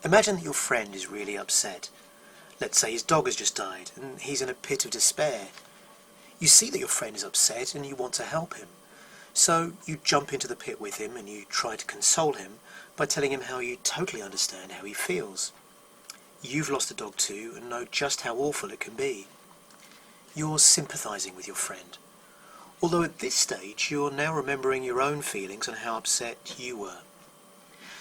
Imagine that your friend is really upset. Let's say his dog has just died and he's in a pit of despair. You see that your friend is upset and you want to help him. So you jump into the pit with him and you try to console him by telling him how you totally understand how he feels. You've lost a dog too and know just how awful it can be. You're sympathising with your friend. Although at this stage you're now remembering your own feelings and how upset you were.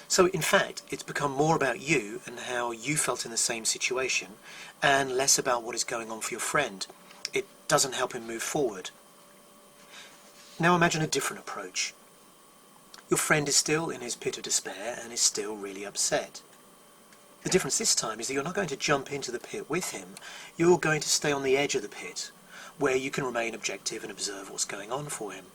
So in fact it's become more about you and how you felt in the same situation and less about what is going on for your friend. It doesn't help him move forward. Now imagine a different approach. Your friend is still in his pit of despair and is still really upset. The difference this time is that you're not going to jump into the pit with him. You're going to stay on the edge of the pit, where you can remain objective and observe what's going on for him.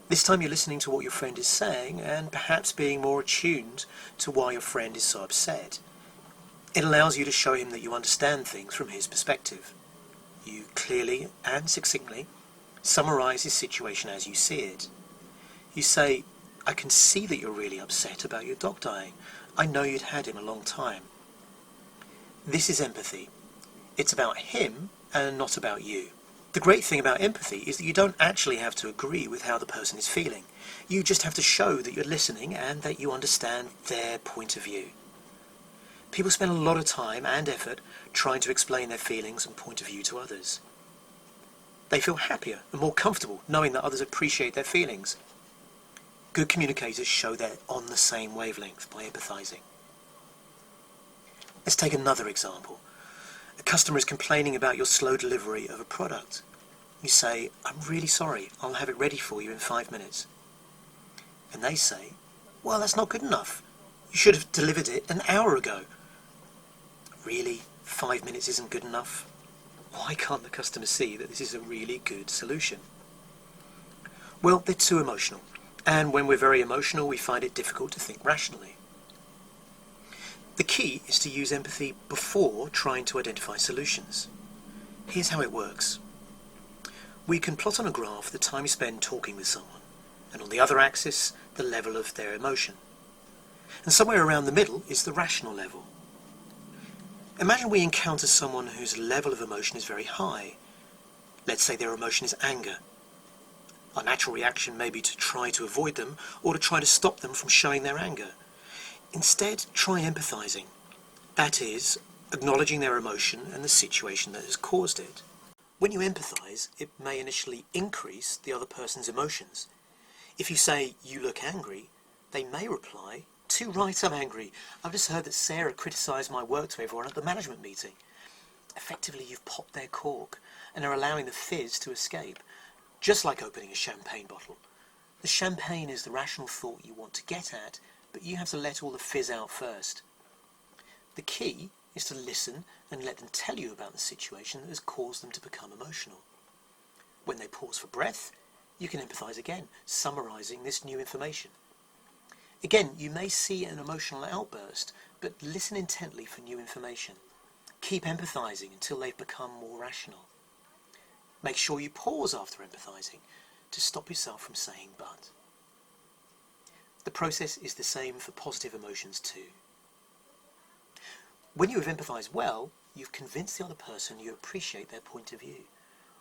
This time you're listening to what your friend is saying and perhaps being more attuned to why your friend is so upset. It allows you to show him that you understand things from his perspective. You clearly and succinctly summarise his situation as you see it. You say, "I can see that you're really upset about your dog dying. I know you'd had him a long time." This is empathy. It's about him and not about you. The great thing about empathy is that you don't actually have to agree with how the person is feeling. You just have to show that you're listening and that you understand their point of view. People spend a lot of time and effort trying to explain their feelings and point of view to others. They feel happier and more comfortable knowing that others appreciate their feelings. Good communicators show they're on the same wavelength by empathising. Let's take another example. A customer is complaining about your slow delivery of a product. You say, "I'm really sorry, I'll have it ready for you in 5 minutes." And they say, "Well, that's not good enough. You should have delivered it an hour ago." Really? 5 minutes isn't good enough? Why can't the customer see that this is a really good solution? Well, they're too emotional. And when we're very emotional, we find it difficult to think rationally. The key is to use empathy before trying to identify solutions. Here's how it works. We can plot on a graph the time you spend talking with someone, and on the other axis, the level of their emotion. And somewhere around the middle is the rational level. Imagine we encounter someone whose level of emotion is very high. Let's say their emotion is anger. Our natural reaction may be to try to avoid them or to try to stop them from showing their anger. Instead, try empathising. That is, acknowledging their emotion and the situation that has caused it. When you empathise, it may initially increase the other person's emotions. If you say, "You look angry," they may reply, "Too right, I'm angry. I've just heard that Sarah criticised my work to everyone at the management meeting." Effectively, you've popped their cork and are allowing the fizz to escape. Just like opening a champagne bottle. The champagne is the rational thought you want to get at, but you have to let all the fizz out first. The key is to listen and let them tell you about the situation that has caused them to become emotional. When they pause for breath, you can empathise again, summarising this new information. Again, you may see an emotional outburst, but listen intently for new information. Keep empathising until they've become more rational. Make sure you pause after empathising to stop yourself from saying "but." The process is the same for positive emotions too. When you have empathised well, you've convinced the other person you appreciate their point of view,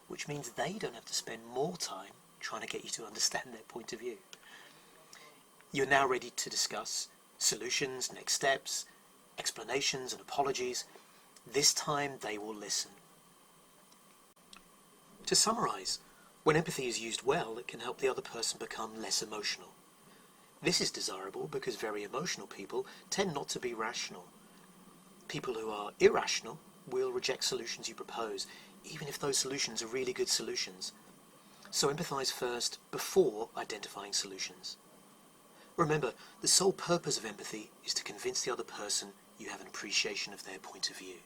which means they don't have to spend more time trying to get you to understand their point of view. You're now ready to discuss solutions, next steps, explanations and apologies. This time they will listen. To summarise, when empathy is used well, it can help the other person become less emotional. This is desirable because very emotional people tend not to be rational. People who are irrational will reject solutions you propose, even if those solutions are really good solutions. So empathise first before identifying solutions. Remember, the sole purpose of empathy is to convince the other person you have an appreciation of their point of view.